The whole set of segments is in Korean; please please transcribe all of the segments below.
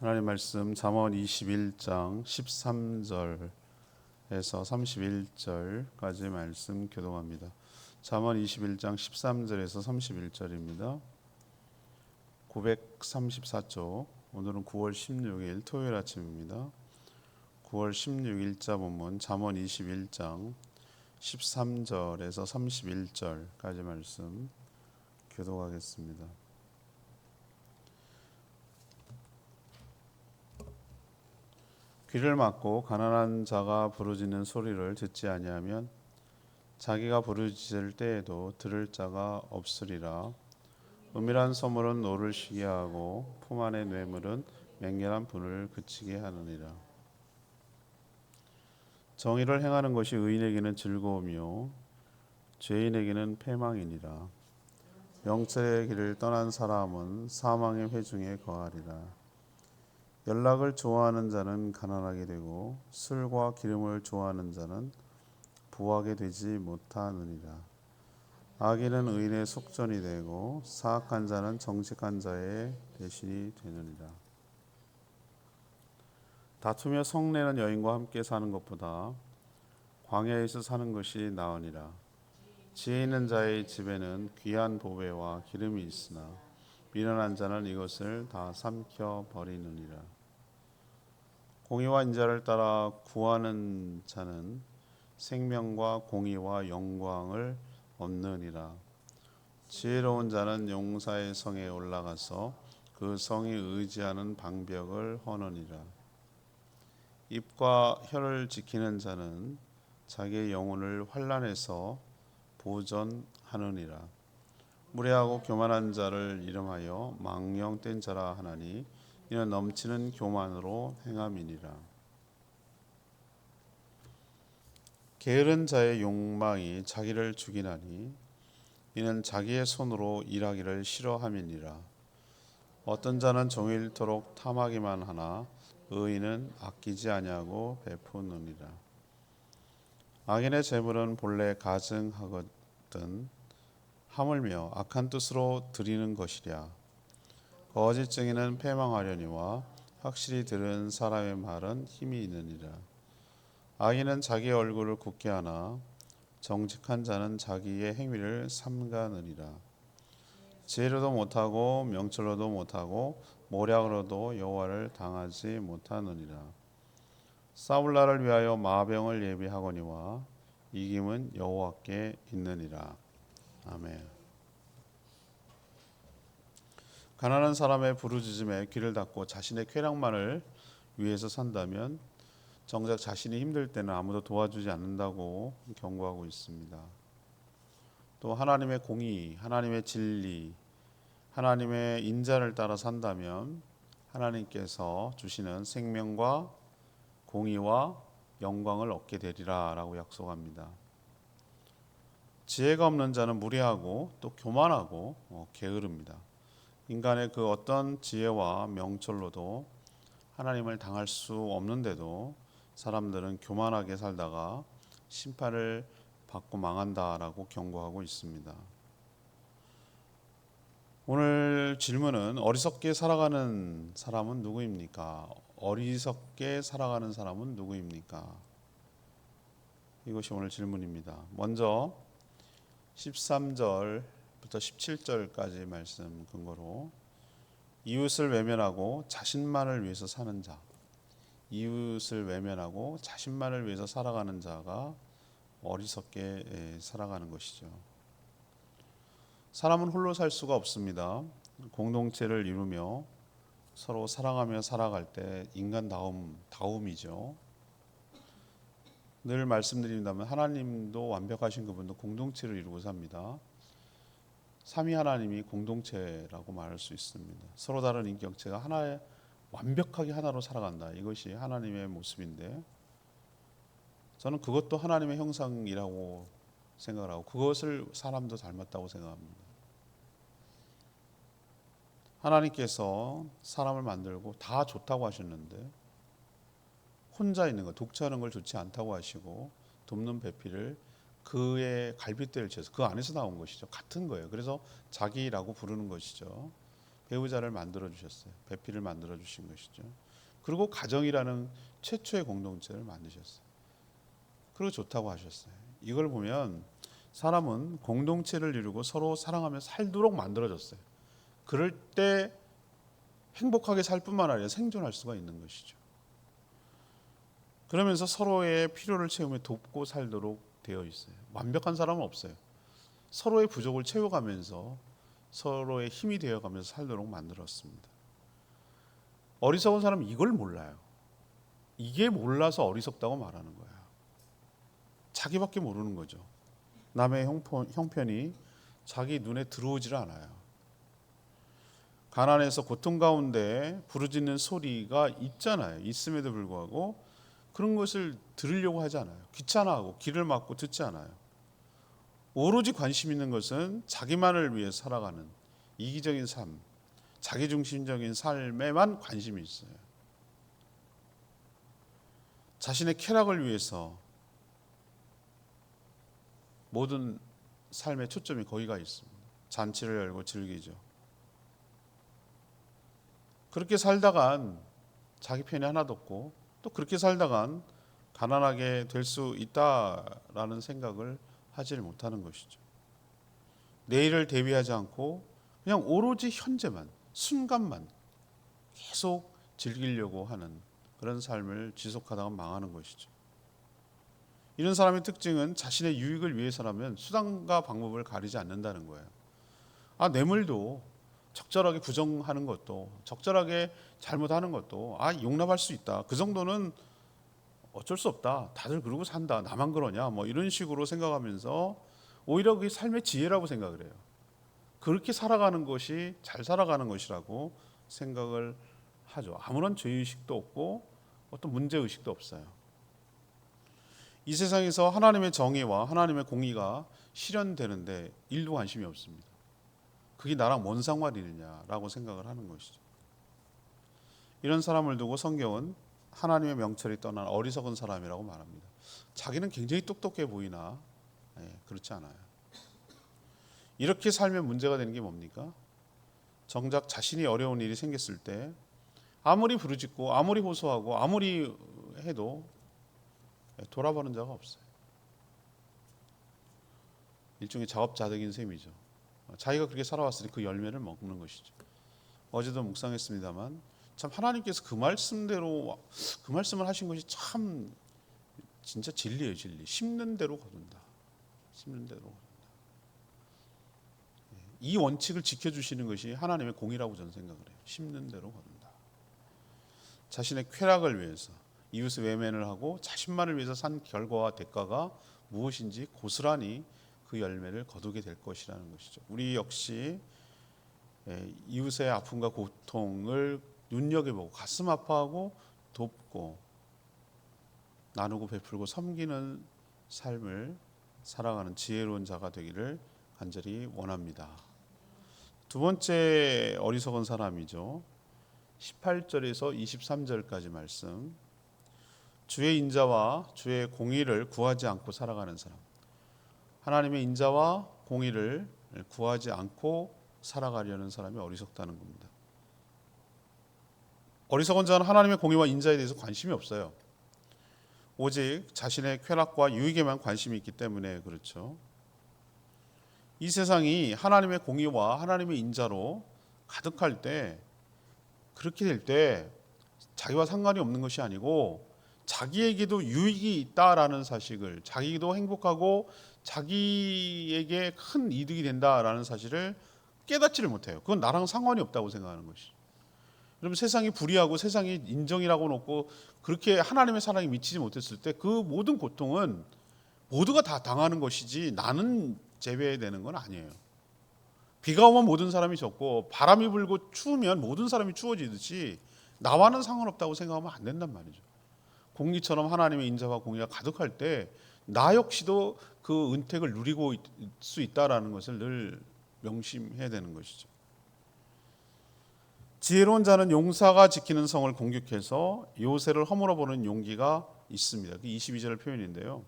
하나님 말씀 잠언 21장 13절에서 31절까지 말씀 교독합니다. 잠언 21장 13절에서 31절입니다. 934쪽. 오늘은 9월 16일 토요일 아침입니다. 9월 16일자 본문 잠언 21장 13절에서 31절까지 말씀 교독하겠습니다. 귀를 막고 가난한 자가 부르짖는 소리를 듣지 아니하면 자기가 부르짖을 때에도 들을 자가 없으리라. 은밀한 소물은 노를 쉬게 하고 품 안의 뇌물은 맹렬한 분을 그치게 하느니라. 정의를 행하는 것이 의인에게는 즐거움이요 죄인에게는 패망이니라. 명철의 길을 떠난 사람은 사망의 회중에 거하리라. 연락을 좋아하는 자는 가난하게 되고 술과 기름을 좋아하는 자는 부하게 되지 못하느니라. 악인은 의인의 속전이 되고 사악한 자는 정직한 자의 대신이 되느니라. 다투며 성내는 여인과 함께 사는 것보다 광야에서 사는 것이 나으니라. 지혜 있는 자의 집에는 귀한 보배와 기름이 있으나 미련한 자는 이것을 다 삼켜 버리느니라. 공의와 인자를 따라 구하는 자는 생명과 공의와 영광을 얻느니라. 지혜로운 자는 용사의 성에 올라가서 그 성이 의지하는 방벽을 허느니라. 입과 혀를 지키는 자는 자기의 영혼을 환난에서 보전하느니라. 무례하고 교만한 자를 이름하여 망령된 자라 하나니 이는 넘치는 교만으로 행함이니라. 게으른 자의 욕망이 자기를 죽이나니 이는 자기의 손으로 일하기를 싫어함이니라. 어떤 자는 종일토록 탐하기만 하나 의인은 아끼지 아니하고 베푸느니라. 악인의 재물은 본래 가증하거든 하물며 악한 뜻으로 드리는 것이랴. 거짓증인은 패망하려니와 확실히 들은 사람의 말은 힘이 있느니라. 악인은 자기의 얼굴을 굳게 하나 정직한 자는 자기의 행위를 삼가느니라. 지혜로도 못하고 명철로도 못하고 모략으로도 여호와를 당하지 못하느니라. 싸울 날을 위하여 마병을 예비하거니와 이김은 여호와께 있느니라. 아멘. 가난한 사람의 부르짖음에 귀를 닫고 자신의 쾌락만을 위해서 산다면 정작 자신이 힘들 때는 아무도 도와주지 않는다고 경고하고 있습니다. 또 하나님의 공의, 하나님의 진리, 하나님의 인자를 따라 산다면 하나님께서 주시는 생명과 공의와 영광을 얻게 되리라 라고 약속합니다. 지혜가 없는 자는 무례하고 또 교만하고 게으릅니다. 인간의 그 어떤 지혜와 명철로도 하나님을 당할 수 없는데도 사람들은 교만하게 살다가 심판을 받고 망한다라고 경고하고 있습니다. 오늘 질문은 어리석게 살아가는 사람은 누구입니까? 어리석게 살아가는 사람은 누구입니까? 이것이 오늘 질문입니다. 먼저 13절부터 17절까지 말씀 근거로 이웃을 외면하고 자신만을 위해서 사는 자, 이웃을 외면하고 자신만을 위해서 살아가는 자가 어리석게 살아가는 것이죠. 사람은 홀로 살 수가 없습니다. 공동체를 이루며 서로 사랑하며 살아갈 때 인간다움이죠. 늘 말씀드린다면 하나님도 완벽하신 그분도 공동체를 이루고 삽니다. 삼위 하나님이 공동체라고 말할 수 있습니다. 서로 다른 인격체가 하나의 완벽하게 하나로 살아간다. 이것이 하나님의 모습인데 저는 그것도 하나님의 형상이라고 생각을 하고 그것을 사람도 닮았다고 생각합니다. 하나님께서 사람을 만들고 다 좋다고 하셨는데 혼자 있는 것, 독처하는 걸 좋지 않다고 하시고 돕는 배필을 그의 갈빗대를 쳐서 그 안에서 나온 것이죠. 같은 거예요. 그래서 자기라고 부르는 것이죠. 배우자를 만들어 주셨어요. 배필을 만들어 주신 것이죠. 그리고 가정이라는 최초의 공동체를 만드셨어요. 그리고 좋다고 하셨어요. 이걸 보면 사람은 공동체를 이루고 서로 사랑하며 살도록 만들어졌어요. 그럴 때 행복하게 살 뿐만 아니라 생존할 수가 있는 것이죠. 그러면서 서로의 필요를 채우며 돕고 살도록 되어 있어요. 완벽한 사람은 없어요. 서로의 부족을 채워가면서 서로의 힘이 되어가면서 살도록 만들었습니다. 어리석은 사람은 이걸 몰라요. 이게 몰라서 어리석다고 말하는 거야. 자기밖에 모르는 거죠. 남의 형편이 자기 눈에 들어오질 않아요. 가난해서 고통 가운데 부르짖는 소리가 있잖아요. 있음에도 불구하고 그런 것을 들으려고 하지 않아요. 귀찮아하고 귀를 막고 듣지 않아요. 오로지 관심 있는 것은 자기만을 위해 살아가는 이기적인 삶, 자기중심적인 삶에만 관심이 있어요. 자신의 쾌락을 위해서 모든 삶의 초점이 거기가 있습니다. 잔치를 열고 즐기죠. 그렇게 살다간 자기 편이 하나도 없고 또 그렇게 살다간 가난하게 될 수 있다라는 생각을 하지를 못하는 것이죠. 내일을 대비하지 않고 그냥 오로지 현재만, 순간만 계속 즐기려고 하는 그런 삶을 지속하다가 망하는 것이죠. 이런 사람의 특징은 자신의 유익을 위해서라면 수단과 방법을 가리지 않는다는 거예요. 뇌물도 적절하게 부정하는 것도, 적절하게 잘못하는 것도 용납할 수 있다. 그 정도는 어쩔 수 없다. 다들 그러고 산다. 나만 그러냐? 뭐 이런 식으로 생각하면서 오히려 그게 삶의 지혜라고 생각을 해요. 그렇게 살아가는 것이 잘 살아가는 것이라고 생각을 하죠. 아무런 죄의식도 없고 어떤 문제의식도 없어요. 이 세상에서 하나님의 정의와 하나님의 공의가 실현되는데 일도 관심이 없습니다. 그게 나랑 뭔 상관이 있느냐라고 생각을 하는 것이죠. 이런 사람을 두고 성경은 하나님의 명철이 떠난 어리석은 사람이라고 말합니다. 자기는 굉장히 똑똑해 보이나 그렇지 않아요. 이렇게 살면 문제가 되는 게 뭡니까? 정작 자신이 어려운 일이 생겼을 때 아무리 부르짖고 아무리 호소하고 아무리 해도 돌아보는 자가 없어요. 일종의 자업자득인 셈이죠. 자기가 그렇게 살아왔으니 그 열매를 먹는 것이죠. 어제도 묵상했습니다만 참 하나님께서 그 말씀대로 그 말씀을 하신 것이 참 진짜 진리예요. 진리. 심는 대로 거둔다. 심는 대로 거둔다. 이 원칙을 지켜주시는 것이 하나님의 공이라고 저는 생각을 해요. 심는 대로 거둔다. 자신의 쾌락을 위해서 이웃의 외면을 하고 자신만을 위해서 산 결과와 대가가 무엇인지 고스란히 그 열매를 거두게 될 것이라는 것이죠. 우리 역시 이웃의 아픔과 고통을 눈여겨보고 가슴 아파하고 돕고 나누고 베풀고 섬기는 삶을 살아가는 지혜로운 자가 되기를 간절히 원합니다. 두 번째 어리석은 사람이죠. 18절에서 23절까지 말씀. 주의 인자와 주의 공의를 구하지 않고 살아가는 사람. 하나님의 인자와 공의를 구하지 않고 살아가려는 사람이 어리석다는 겁니다. 어리석은 자는 하나님의 공의와 인자에 대해서 관심이 없어요. 오직 자신의 쾌락과 유익에만 관심이 있기 때문에 그렇죠. 이 세상이 하나님의 공의와 하나님의 인자로 가득할 때 그렇게 될 때 자기와 상관이 없는 것이 아니고 자기에게도 유익이 있다라는 사실을 자기도 행복하고 자기에게 큰 이득이 된다라는 사실을 깨닫지를 못해요. 그건 나랑 상관이 없다고 생각하는 것이죠. 여러분 세상이 불의하고 세상이 인정이라고 놓고 그렇게 하나님의 사랑이 미치지 못했을 때 그 모든 고통은 모두가 다 당하는 것이지 나는 제외되는 건 아니에요. 비가 오면 모든 사람이 젖고 바람이 불고 추우면 모든 사람이 추워지듯이 나와는 상관없다고 생각하면 안 된단 말이죠. 공리처럼 하나님의 인자와 공의가 가득할 때 나 역시도 그 은택을 누리고 있을 수 있다라는 것을 늘 명심해야 되는 것이죠. 지혜로운 자는 용사가 지키는 성을 공격해서 요새를 허물어보는 용기가 있습니다. 22절 표현인데요.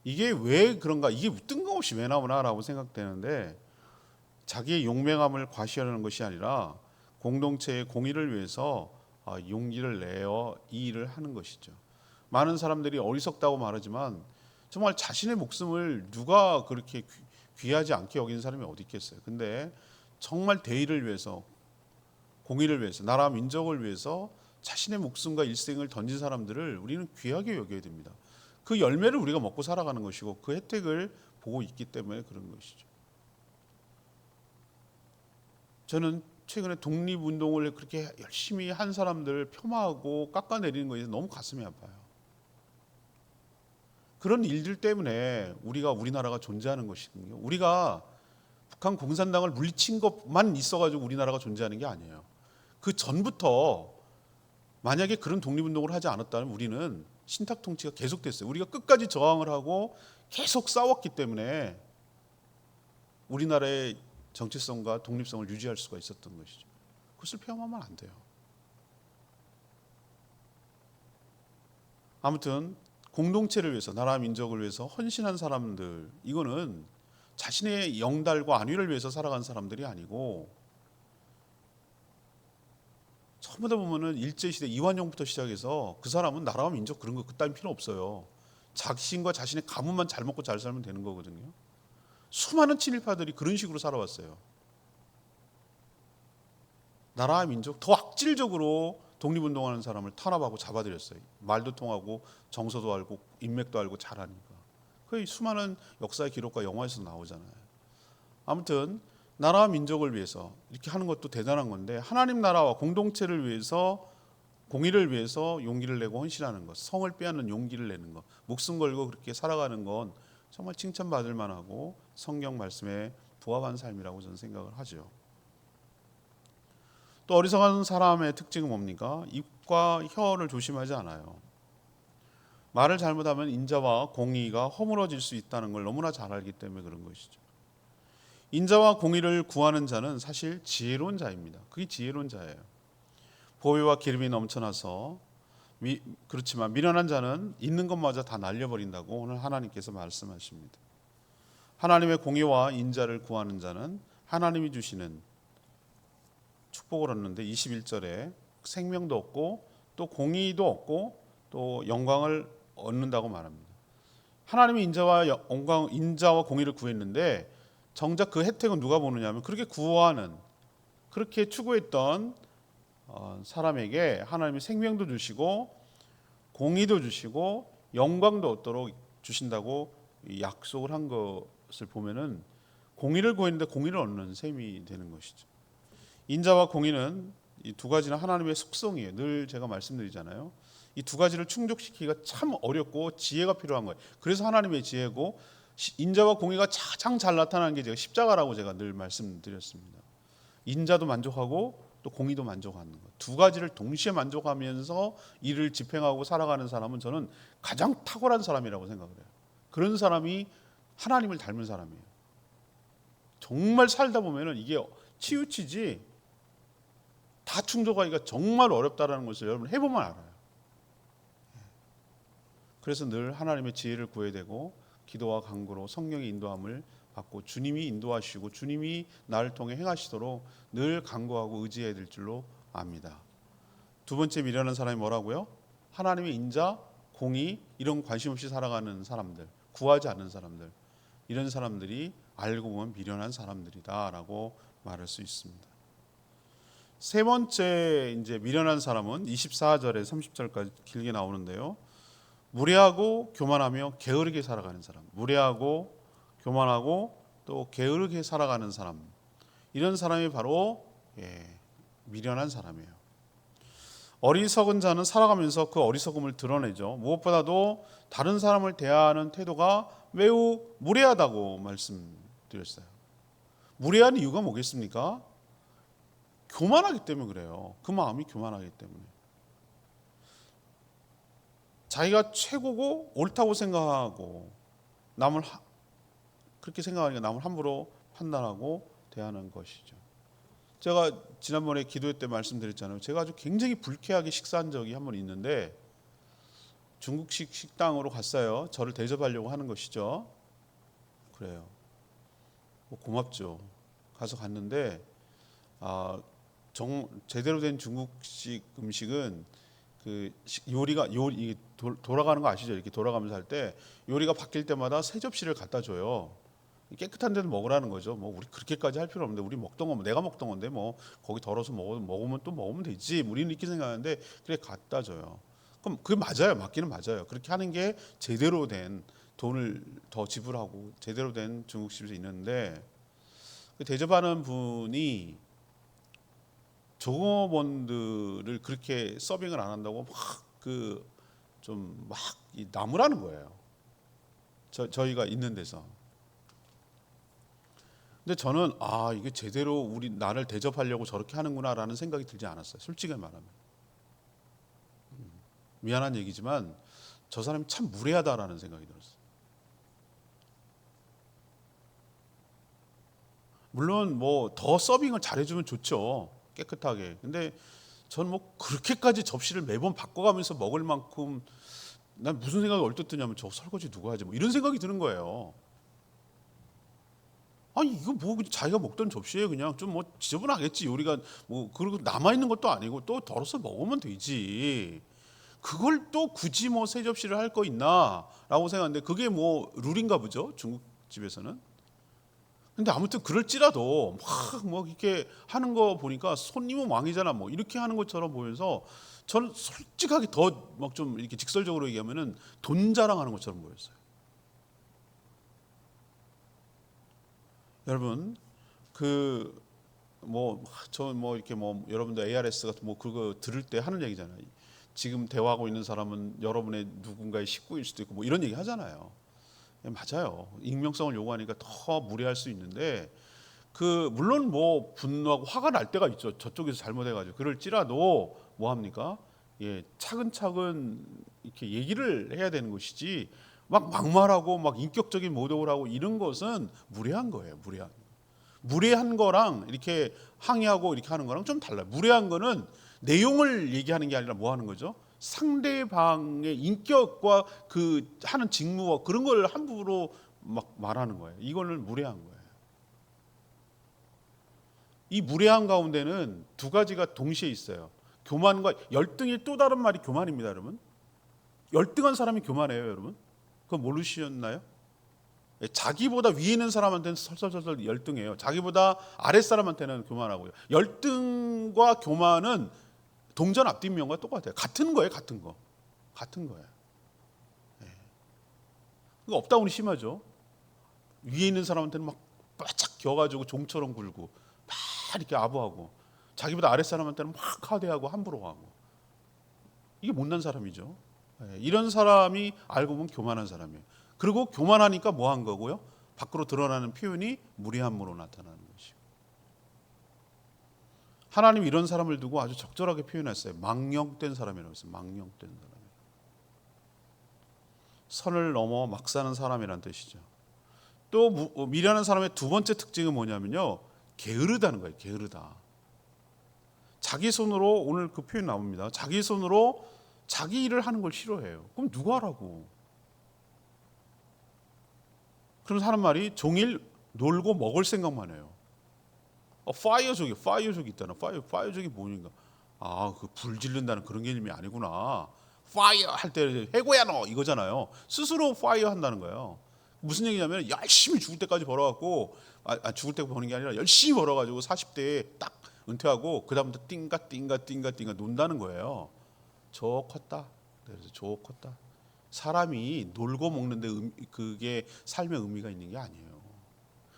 이게 왜 그런가? 이게 뜬금없이 왜 나오나라고 생각되는데 자기의 용맹함을 과시하는 것이 아니라 공동체의 공의를 위해서 용기를 내어 이 일을 하는 것이죠. 많은 사람들이 어리석다고 말하지만 정말 자신의 목숨을 누가 그렇게 귀하지 않게 여기는 사람이 어디 있겠어요. 근데 정말 대의를 위해서, 공의를 위해서, 나라 민족을 위해서 자신의 목숨과 일생을 던진 사람들을 우리는 귀하게 여겨야 됩니다. 그 열매를 우리가 먹고 살아가는 것이고 그 혜택을 보고 있기 때문에 그런 것이죠. 저는 최근에 독립운동을 그렇게 열심히 한 사람들 폄하하고 깎아내리는 것에 너무 가슴이 아파요. 그런 일들 때문에 우리나라가 존재하는 것이거든요. 우리가 북한 공산당을 물리친 것만 있어가지고 우리나라가 존재하는 게 아니에요. 그 전부터 만약에 그런 독립운동을 하지 않았다면 우리는 신탁 통치가 계속됐어요. 우리가 끝까지 저항을 하고 계속 싸웠기 때문에 우리나라의 정체성과 독립성을 유지할 수가 있었던 것이죠. 그것을 폐함하면 안 돼요. 아무튼 공동체를 위해서, 나라 민족을 위해서 헌신한 사람들, 이거는 자신의 영달과 안위를 위해서 살아간 사람들이 아니고, 처음에 보면은 일제시대 이완용부터 시작해서 그 사람은 나라와 민족 그런 거 그따윈 필요 없어요. 자신과 자신의 가문만 잘 먹고 잘 살면 되는 거거든요. 수많은 친일파들이 그런 식으로 살아왔어요. 나라와 민족 더 악질적으로 독립운동하는 사람을 탄압하고 잡아들였어요. 말도 통하고 정서도 알고 인맥도 알고 잘하니까. 그 수많은 역사의 기록과 영화에서 나오잖아요. 아무튼 나라와 민족을 위해서 이렇게 하는 것도 대단한 건데, 하나님 나라와 공동체를 위해서, 공의를 위해서 용기를 내고 헌신하는 것, 성을 빼앗는 용기를 내는 것, 목숨 걸고 그렇게 살아가는 건 정말 칭찬받을 만하고 성경 말씀에 부합한 삶이라고 저는 생각을 하죠. 또 어리석은 사람의 특징은 뭡니까? 입과 혀를 조심하지 않아요. 말을 잘못하면 인자와 공의가 허물어질 수 있다는 걸 너무나 잘 알기 때문에 그런 것이죠. 인자와 공의를 구하는 자는 사실 지혜로운 자입니다. 그게 지혜로운 자예요. 보배와 기름이 넘쳐나서 그렇지만 미련한 자는 있는 것마저 다 날려버린다고 오늘 하나님께서 말씀하십니다. 하나님의 공의와 인자를 구하는 자는 하나님이 주시는 축복을 얻는데 21절에 생명도 얻고 또 공의도 얻고 또 영광을 얻는다고 말합니다. 하나님이 인자와 공의를 구했는데 정작 그 혜택은 누가 보느냐면, 그렇게 구하는, 그렇게 추구했던 사람에게 하나님이 생명도 주시고 공의도 주시고 영광도 얻도록 주신다고 약속을 한 것을 보면은 공의를 구했는데 공의를 얻는 셈이 되는 것이죠. 인자와 공의는 이 두 가지는 하나님의 속성이에요. 늘 제가 말씀드리잖아요. 이 두 가지를 충족시키기가 참 어렵고 지혜가 필요한 거예요. 그래서 하나님의 지혜고, 인자와 공의가 가장 잘 나타나는 게 제가 십자가라고 제가 늘 말씀드렸습니다. 인자도 만족하고 또 공의도 만족하는 것, 두 가지를 동시에 만족하면서 이를 집행하고 살아가는 사람은 저는 가장 탁월한 사람이라고 생각을 해요. 그런 사람이 하나님을 닮은 사람이에요. 정말 살다 보면은 이게 치우치지 다 충족하기가 정말 어렵다는 것을 여러분 해보면 알아요. 그래서 늘 하나님의 지혜를 구해야 되고, 기도와 간구로 성령의 인도함을 받고 주님이 인도하시고 주님이 나를 통해 행하시도록 늘 간구하고 의지해야 될 줄로 압니다. 두 번째 미련한 사람이 뭐라고요? 하나님의 인자, 공의, 이런 관심 없이 살아가는 사람들, 구하지 않는 사람들, 이런 사람들이 알고 보면 미련한 사람들이다라고 말할 수 있습니다. 세 번째 이제 미련한 사람은 24절에 30절까지 길게 나오는데요. 무례하고 교만하며 게으르게 살아가는 사람, 무례하고 교만하고 또 게으르게 살아가는 사람, 이런 사람이 바로 미련한 사람이에요. 어리석은 자는 살아가면서 그 어리석음을 드러내죠. 무엇보다도 다른 사람을 대하는 태도가 매우 무례하다고 말씀드렸어요. 무례한 이유가 뭐겠습니까? 교만하기 때문에 그래요. 그 마음이 교만하기 때문에. 자기가 최고고 옳다고 생각하고 남을 그렇게 생각하니까 남을 함부로 판단하고 대하는 것이죠. 제가 지난번에 기도회 때 말씀드렸잖아요. 제가 아주 굉장히 불쾌하게 식사한 적이 한 번 있는데, 중국식 식당으로 갔어요. 저를 대접하려고 하는 것이죠. 그래요. 고맙죠. 가서 갔는데 제대로 된 중국식 음식은 그 요리가 돌아가는 거 아시죠? 이렇게 돌아가면서 할 때 요리가 바뀔 때마다 새 접시를 갖다 줘요. 깨끗한 데서 먹으라는 거죠. 뭐 우리 그렇게까지 할 필요 없는데 우리 먹던 거 내가 먹던 건데 뭐 거기 덜어서 먹으면 또 먹으면 되지. 우리는 이렇게 생각하는데 그래 갖다 줘요. 그럼 그게 맞아요. 맞기는 맞아요. 그렇게 하는 게 제대로 된 돈을 더 지불하고 제대로 된 중국집에서 있는데 그 대접하는 분이 종업원들을 그렇게 서빙을 안 한다고 막 나무라는 거예요. 저희가 있는 데서. 근데 저는 이게 제대로 나를 대접하려고 저렇게 하는구나라는 생각이 들지 않았어요. 솔직히 말하면. 미안한 얘기지만 저 사람이 참 무례하다라는 생각이 들었어요. 물론 뭐 더 서빙을 잘해주면 좋죠. 깨끗하게. 근데 저는 뭐 그렇게까지 접시를 매번 바꿔가면서 먹을 만큼 난 무슨 생각이 얼뜻 드냐면 저 설거지 누가 하지? 뭐 이런 생각이 드는 거예요. 아니 이거 뭐 자기가 먹던 접시에 그냥 좀 뭐 지저분하겠지 요리가 뭐 그리고 남아 있는 것도 아니고 또 덜어서 먹으면 되지. 그걸 또 굳이 뭐 새 접시를 할 거 있나라고 생각하는데 그게 뭐 룰인가 보죠 중국집에서는. 근데 아무튼 그럴지라도 막 뭐 이렇게 하는 거 보니까 손님은 왕이잖아 뭐 이렇게 하는 것처럼 보면서 저는 솔직하게 더 막 좀 이렇게 직설적으로 얘기하면은 돈 자랑하는 것처럼 보였어요. 여러분 이렇게 뭐 여러분들 ARS 같은 뭐 그거 들을 때 하는 얘기잖아요. 지금 대화하고 있는 사람은 여러분의 누군가의 식구일 수도 있고 뭐 이런 얘기 하잖아요. 맞아요. 익명성을 요구하니까 더 무례할 수 있는데 물론 뭐 분노하고 화가 날 때가 있죠. 저쪽에서 잘못해가지고 그럴지라도 뭐 합니까? 예, 차근차근 이렇게 얘기를 해야 되는 것이지 막 막말하고 막 인격적인 모독을 하고 이런 것은 무례한 거예요. 무례한 거랑 이렇게 항의하고 이렇게 하는 거랑 좀 달라요. 무례한 거는 내용을 얘기하는 게 아니라 뭐 하는 거죠? 상대방의 인격과 그 하는 직무와 그런 걸 함부로 막 말하는 거예요. 이거는 무례한 거예요. 이 무례한 가운데는 두 가지가 동시에 있어요. 교만과 열등의 또 다른 말이 교만입니다, 여러분. 열등한 사람이 교만해요, 여러분. 그거 모르셨나요? 자기보다 위에 있는 사람한테는 설설설설 열등해요. 자기보다 아랫 사람한테는 교만하고요. 열등과 교만은 동전 앞뒷면과 똑같아요. 같은 거예요, 같은 거. 같은 거예요. 그거 없다고는 심하죠. 위에 있는 사람한테는 막 바짝 겨가지고 종처럼 굴고 막 이렇게 아부하고 자기보다 아랫 사람한테는 막 하대하고 함부로 하고 이게 못난 사람이죠. 이런 사람이 알고 보면 교만한 사람이에요. 그리고 교만하니까 뭐 한 거고요? 밖으로 드러나는 표현이 무례함으로 나타나는 것이고. 하나님 이런 사람을 두고 아주 적절하게 표현했어요. 망령된 사람이라고 했어요. 망령된 사람. 선을 넘어 막 사는 사람이라는 뜻이죠. 또 미련한 사람의 두 번째 특징은 뭐냐면요. 게으르다는 거예요. 게으르다. 자기 손으로 오늘 그 표현 나옵니다. 자기 손으로 자기 일을 하는 걸 싫어해요. 그럼 누가 하라고? 그럼 하는 말이 종일 놀고 먹을 생각만 해요. 파이어족이 있다나. 파이어족이 뭐인가? 그 불 지른다는 그런 개념이 아니구나. 파이어 할 때 해고야 너 이거잖아요. 스스로 파이어 한다는 거예요. 무슨 얘기냐면 열심히 죽을 때까지 벌어갖고 죽을 때 버는 게 아니라 열심히 벌어가지고 40대에 딱 은퇴하고 그 다음부터 띵가 논다는 거예요. 저 컸다. 그래서 저 컸다. 사람이 놀고 먹는데 그게 삶의 의미가 있는 게 아니에요.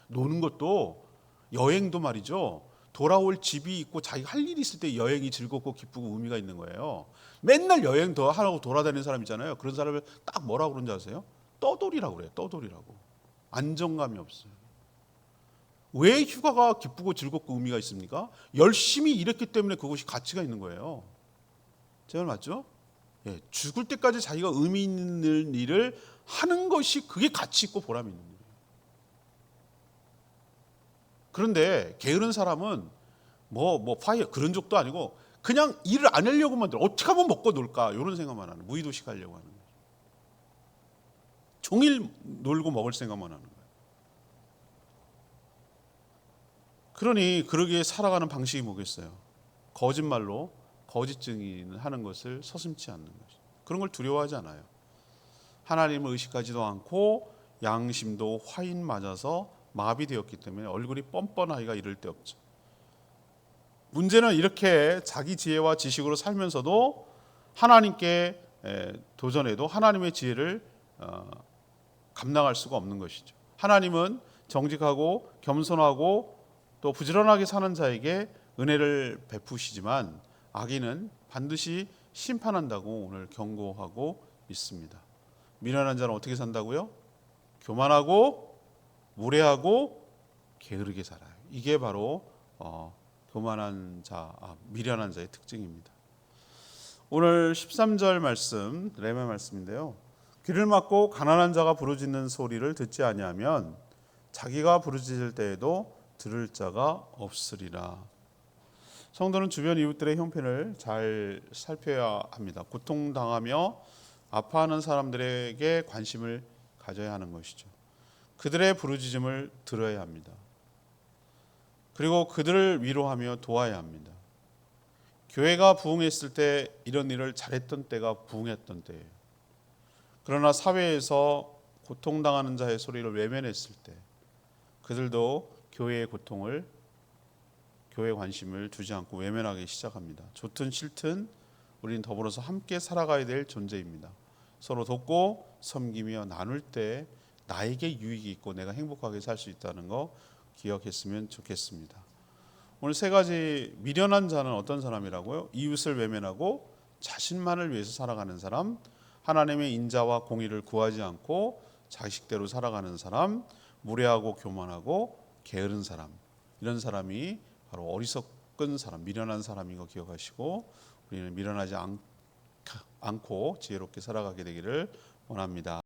노는 것도 여행도 말이죠. 돌아올 집이 있고 자기가 할 일이 있을 때 여행이 즐겁고 기쁘고 의미가 있는 거예요. 맨날 여행 더 하라고 돌아다니는 사람 있잖아요. 그런 사람을 딱 뭐라고 그러는지 아세요? 떠돌이라고 그래요. 떠돌이라고. 안정감이 없어요. 왜 휴가가 기쁘고 즐겁고 의미가 있습니까? 열심히 일했기 때문에 그것이 가치가 있는 거예요. 제 말 맞죠? 예, 죽을 때까지 자기가 의미 있는 일을 하는 것이 그게 가치 있고 보람이 있는 거예요. 그런데 게으른 사람은 파이어 그런 적도 아니고 그냥 일을 안 하려고만 들어. 어떻게 하면 먹고 놀까 이런 생각만 하는 무의도식 하려고 하는 거예요. 종일 놀고 먹을 생각만 하는 거예요. 그러니 그러기에 살아가는 방식이 뭐겠어요? 거짓말로 거짓 증인하는 것을 서슴지 않는 것이죠. 그런 걸 두려워하지 않아요. 하나님을 의식하지도 않고 양심도 화인 맞아서 마비되었기 때문에 얼굴이 뻔뻔하기가 이를 데 없죠. 문제는 이렇게 자기 지혜와 지식으로 살면서도 하나님께 도전해도 하나님의 지혜를 감당할 수가 없는 것이죠. 하나님은 정직하고 겸손하고 또 부지런하게 사는 자에게 은혜를 베푸시지만 악인은 반드시 심판한다고 오늘 경고하고 있습니다. 미련한 자는 어떻게 산다고요? 교만하고 무례하고 게으르게 살아요. 이게 바로 미련한 자의 특징입니다. 오늘 13절 말씀, 렘의 말씀인데요. 귀를 막고 가난한 자가 부르짖는 소리를 듣지 아니하면 자기가 부르짖을 때에도 들을 자가 없으리라. 성도는 주변 이웃들의 형편을 잘 살펴야 합니다. 고통당하며 아파하는 사람들에게 관심을 가져야 하는 것이죠. 그들의 부르짖음을 들어야 합니다. 그리고 그들을 위로하며 도와야 합니다. 교회가 부흥했을 때 이런 일을 잘했던 때가 부흥했던 때예요. 그러나 사회에서 고통당하는 자의 소리를 외면했을 때 그들도 교회의 고통을, 교회의 관심을 두지 않고 외면하기 시작합니다. 좋든 싫든 우리는 더불어서 함께 살아가야 될 존재입니다. 서로 돕고 섬기며 나눌 때 나에게 유익이 있고 내가 행복하게 살 수 있다는 거 기억했으면 좋겠습니다. 오늘 세 가지 미련한 자는 어떤 사람이라고요? 이웃을 외면하고 자신만을 위해서 살아가는 사람, 하나님의 인자와 공의를 구하지 않고 자식대로 살아가는 사람, 무례하고 교만하고 게으른 사람. 이런 사람이 바로 어리석은 사람, 미련한 사람인 거 기억하시고 우리는 미련하지 않고 지혜롭게 살아가게 되기를 원합니다.